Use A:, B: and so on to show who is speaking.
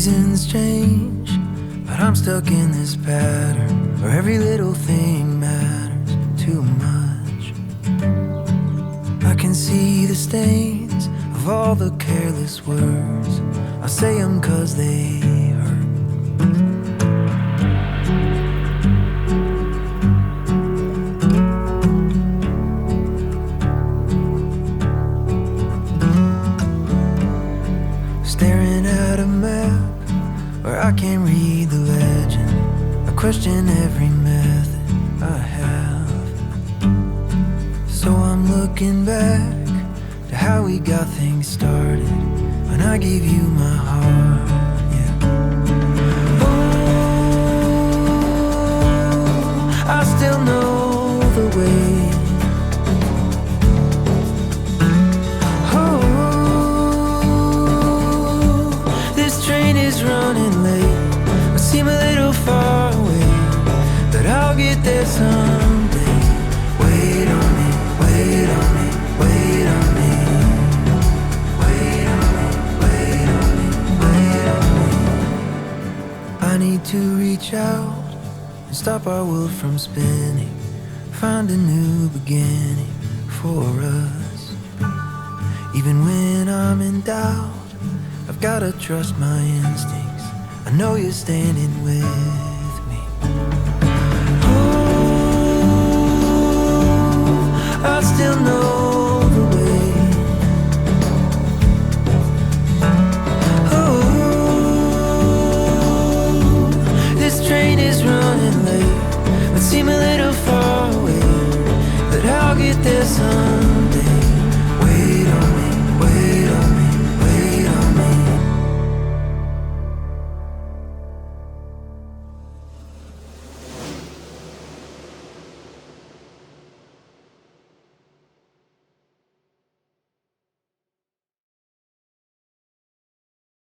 A: Seasons change, but I'm stuck in this pattern where every little thing matters too much. I can see the stains of all the careless words. I say them 'cause they hurt. Staring at a map where I can't read the legend. I question every method I have. So I'm looking back to how we got things started when I gave you my heart, yeah. Oh, I still know the way. Is running late, I seem a little far away, but I'll get there someday. Wait on me, wait on me, wait on me. Wait on me, wait on me, wait on me. I need to reach out and stop our world from spinning, find a new beginning for us. Even when I'm in doubt, I've gotta trust my instincts. I know you're standing with me. Oh, I still know